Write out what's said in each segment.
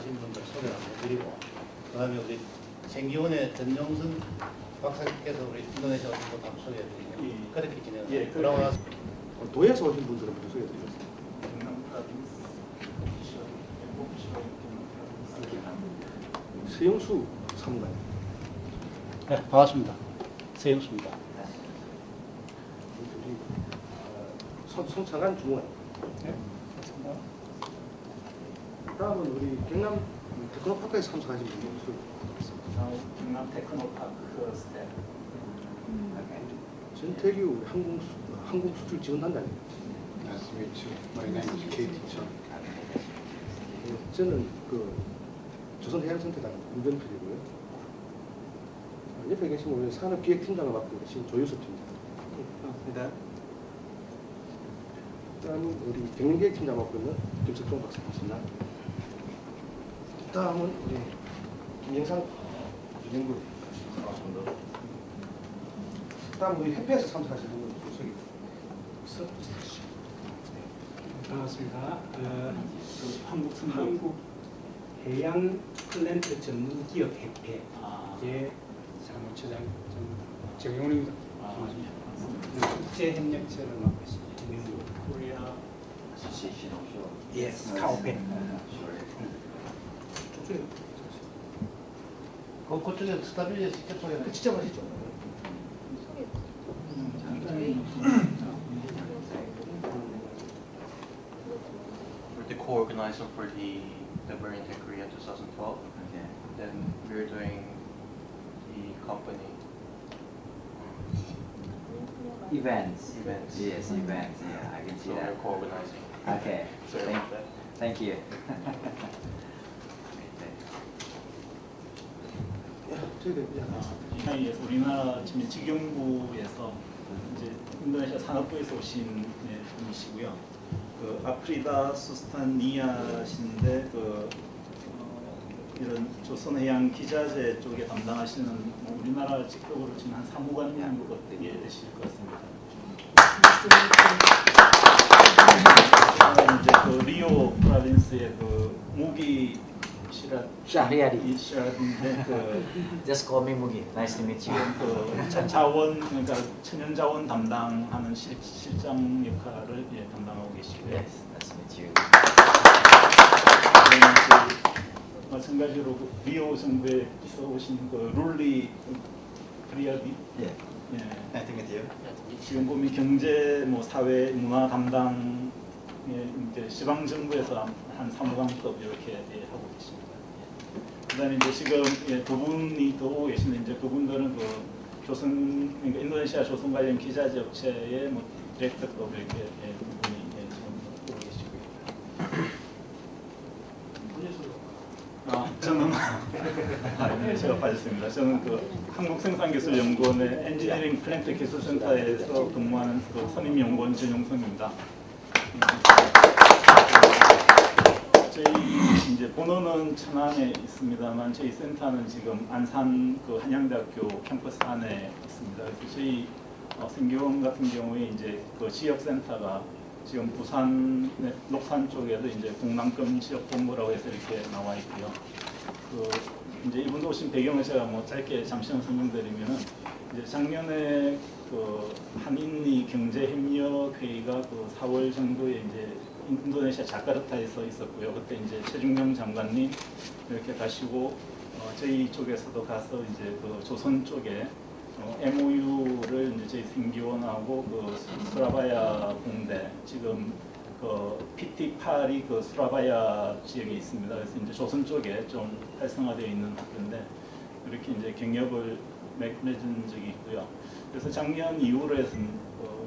참석하신 분들 소개를 한번 해드리고, 그 다음에 우리 생기원의 전용선 박사님께서 우리 인도네시아 오신 것도 한번 소개해드리면 그렇게 진행을 그러고 나서 도에서 오신 분들은 모두 소개해드리겠습니다. 서영수 사무관님. 네, 반갑습니다. 서영수입니다. 손창한 주무관. 네, 반갑습니다. 다음은 우리 경남 테크노파크에서 참석하신 분들 소개해드리겠습니다. 경남 테크노파크 스텝. 전태규 항공수출지원단장님. Nice to meet you. My name is Katie Chung. 저는 조선해양센터장 운전필이고요. 옆에 계신 우리 산업기획팀장을 맡고 계신 조유섭 팀장. 반갑습니다. 다음은 우리 경영기획팀장 맡고 있는 김석종 박사님입니다. 다음은 우리 김영상 유정부. 반갑습니다. 다음 우리 협회에서 참석하신 분들 소개. 반갑습니다. 한국 해양 플랜트 전문기업 협회의 사무처장 정용훈입니다. 국제 협력처를 맡고 있습니다. 코리아 예, 스카우펜. 그쪽에 스타빌리에 직접 소개를 직접 하시죠. We're the co-organizer for the Marine Tech Korea 2012. Okay. Then we're doing the company Events. events. Yes, events. Yeah, I can see So that. we're co-organizing. Okay. Sorry about that. Thank you. 우리나라 지금 직영부에서 이제 인도네시아 산업부에서 오신 분이시고요. 그 아프리다 수스탄니아신데 이런 조선해양 기자재 쪽에 담당하시는 우리나라 직급으로 지금 한 사무관 정도 되게 되실 것 같습니다. 이제 그 리오 프로빈스의 그 무기 Syahriadi. 시라인데 Just call me Mugi. Nice to meet you. 그 자원 그러니까 천연 자원 담당하는 실장 역할을 담당하고 계시고요. Yes, nice to meet you. 마찬가지로 리오 정부에서 오신 그 룰리 프리아디. Yeah. Nice to meet you. 지금 보면 경제, 사회, 문화 담당 이제 지방 정부에서 한 사무관급 이렇게 하고 계십니다. 그다음에 이제 지금 두 분이 더 오고 계신데 이제 그분들은 그러니까 인도네시아 조선 관련 기자재 업체의 디렉터급 이렇게 두 분이 지금 오고 계시고요. 저는 네, 제가 빠졌습니다. 저는 한국생산기술연구원의 엔지니어링 플랜트 기술센터에서 근무하는 선임연구원 전용성입니다. 저희 이제 본원은 천안에 있습니다만 저희 센터는 지금 안산 한양대학교 캠퍼스 안에 있습니다. 그래서 저희 생기원 같은 경우에 이제 지역 센터가 지금 부산 녹산 쪽에도 이제 공남권 지역본부라고 해서 이렇게 나와 있고요. 이제 이분도 오신 배경을 제가 짧게 잠시만 설명드리면은 이제 작년에 한인리 경제협력회의가 4월 정도에 이제 인도네시아 자카르타에서 있었고요. 그때 이제 최중영 장관님 이렇게 가시고 저희 쪽에서도 가서 이제 조선 쪽에 MOU를 이제 저희 생기원하고 수라바야 공대 지금 PT8이 수라바야 지역에 있습니다. 그래서 이제 조선 쪽에 좀 활성화되어 있는 학교인데 이렇게 이제 경협을 맺은 적이 있고요. 그래서 작년 이후로 해서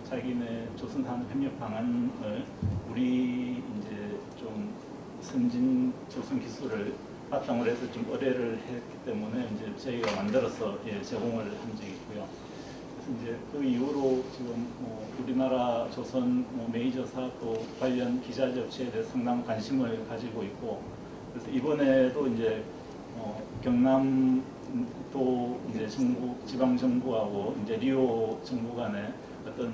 자기네 조선 산업 협력 방안을 우리 이제 좀 선진 조선 기술을 바탕으로 해서 좀 의뢰를 했기 때문에 이제 저희가 만들어서 제공을 한 적이 있고요. 그래서 이제 그 이후로 지금 우리나라 조선 메이저사 또 관련 기자재 업체에 대해서 상당한 관심을 가지고 있고, 그래서 이번에도 이제 경남도 이제 지방 정부하고 이제 리오 정부 간에 어떤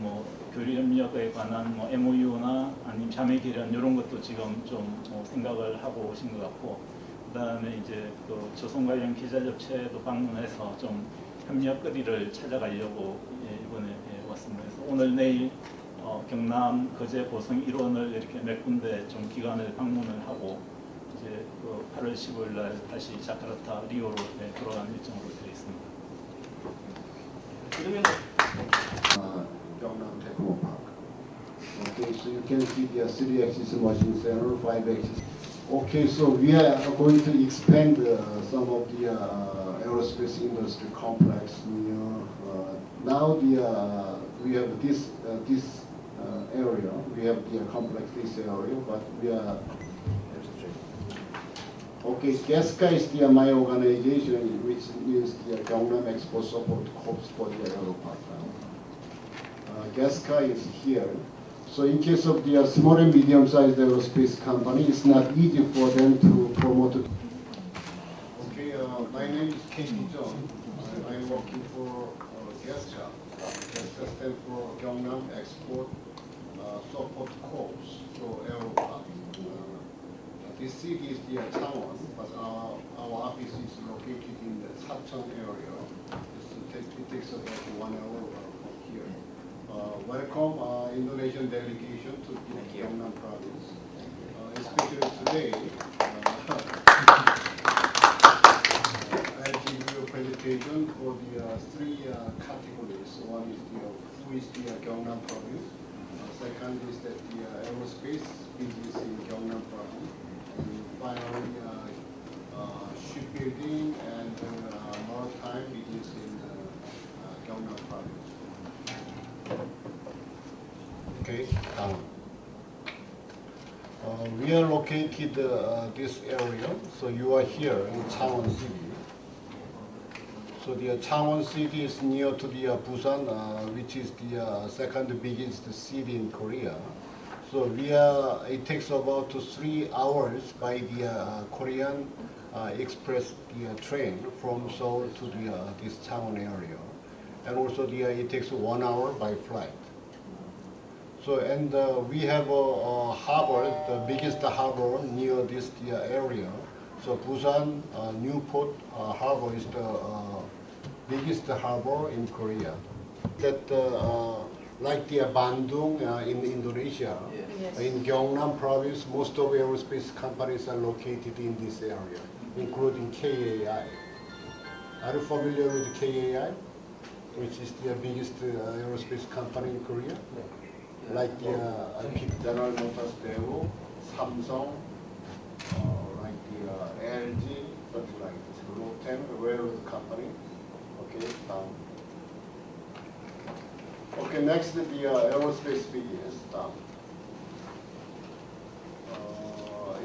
교류 협력에 관한 MOU나 아니면 자매 결연 이런 것도 지금 좀 생각을 하고 오신 것 같고, 그다음에 이제 그 조선 관련 기자 접체도 방문해서 좀 협력거리를 찾아가려고 이번에 왔습니다. 그래서 오늘 내일 경남, 거제, 보성, 일원을 이렇게 몇 군데 좀 기관을 방문을 하고 이제 그 8월 15일 날 다시 자카르타, 리오로 돌아가는 일정으로 되어 있습니다. 그러면 Gangnam Techno Park. Okay, so you can see the 3-axis machine center, 5-axis. Okay, so we are going to expand some of the aerospace industry complex near. Now we have this area. We have the complex this area, but we are. Okay, GESCA is my organization, which means the Gangnam Export Support Corps for the Aeropark. GESCA is here. So in case of the small and medium-sized aerospace company, it's not easy for them to promote it. Okay, my name is Katie John. I'm working for GESCA. GESCA stands for Gangnam Export Support Corps for Aeropark. This city is the Changwon, but our office is located in the Sacheon area. It takes about 1 hour from here. Welcome Indonesian delegation to Gangnam province. Especially today, I'll give you a presentation for the 3 categories. One is who is the Gangnam province. Second is that the aerospace business in Gangnam province. And finally, shipbuilding and maritime business in Gangnam province. Okay. We are located this area. So you are here in Changwon City. So the Changwon City is near to the Busan, which is the second biggest city in Korea. So it takes about 3 hours by the Korean express train from Seoul to this Changwon area, and also it takes 1 hour by flight. So we have a harbor, the biggest harbor near this area. So Busan Newport Harbor is the biggest harbor in Korea. That like the Bandung in Indonesia, Yes. in Gyeongnam province, most of aerospace companies are located in this area, including KAI. Are you familiar with KAI, which is the biggest aerospace company in Korea? Like the General Motors, Daewoo, Samsung, like the LG, something like this, Lotte, a railroad company. Okay, okay, next is the aerospace business.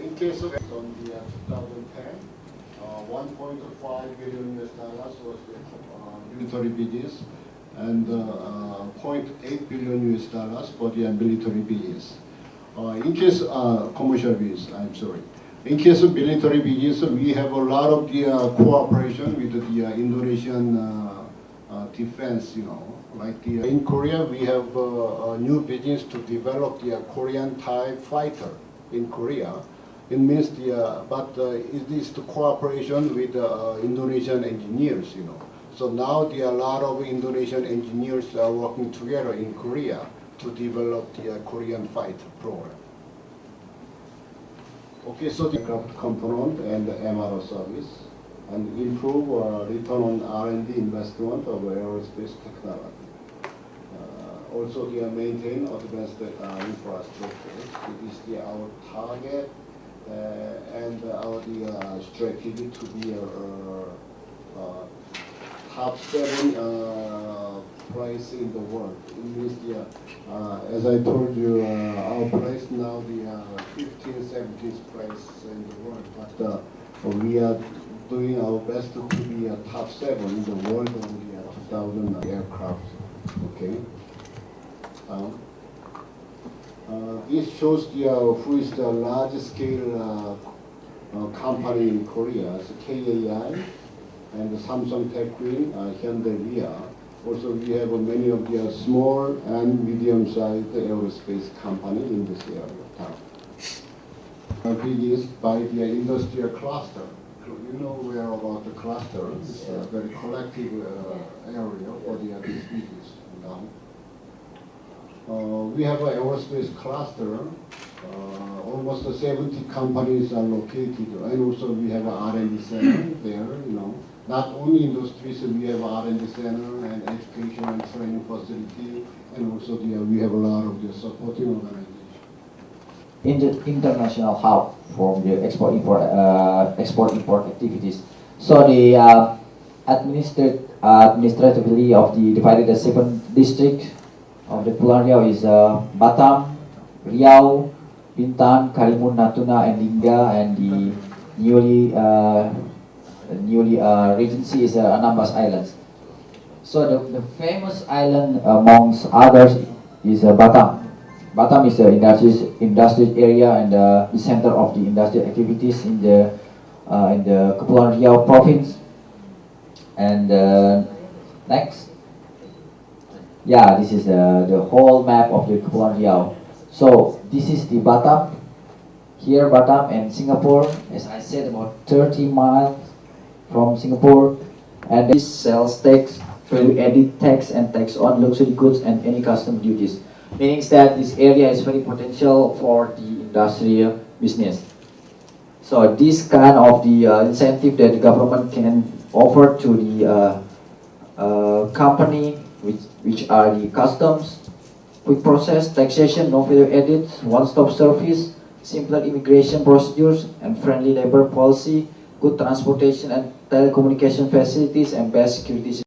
In case of on the 2010, 1.5 billion US dollars was the military business, and 0.8 billion US dollars for the military business. In case commercial business, I'm sorry. In case of military business, we have a lot of the cooperation with the Indonesian defense, like in Korea, we have a new business to develop the Korean type fighter in Korea. It means it is the cooperation with Indonesian engineers, So now there are a lot of Indonesian engineers are working together in Korea to develop the Korean fighter program. Okay, so the component and the MRO service, and improve return on R&D investment of aerospace technology. Also, they maintain advanced infrastructure. It is our target and our strategy to be top 7 price in the world. It means as I told you, our price now the 15th, 17th price in the world, but we are doing our best to be a top 7 in the world of the 2,000 aircraft. Okay. This shows who is the large scale company in Korea. It's KAI and Samsung Techwin, Hyundai Ria. Also, we have many of the small and medium-sized aerospace company in this area. Biggest by the industrial cluster. you know where about the cluster. It's a very collective area for the activities. We have an aerospace cluster. Almost 70 companies are located, and also we have an R&D center there. Not only industries, we have R&D center and education and training facility, and also we have a lot of the supporting organizations. International hub for the export-import activities. So the administratively of the divided as 7 districts of the Kepulauan Riau is Batam, Riau, Bintan, Karimun, Natuna, and Lingga, and the newly regency is Anambas Islands. So the famous island amongst others is Batam. Batam is the industrial area and the center of the industrial activities in the Kepulauan Riau province. And next, yeah, this is the whole map of the Kepulauan Riau. So this is the Batam. Here Batam and Singapore, as I said, about 30 miles from Singapore. And this sells tax, value-added tax, and tax on luxury goods and any custom duties. Meaning that this area is very potential for the industrial business. So this kind of the incentive that the government can offer to the company, which are the customs, quick process, taxation, no value added, one-stop service, simpler immigration procedures, and friendly labor policy, good transportation and telecommunication facilities, and best security.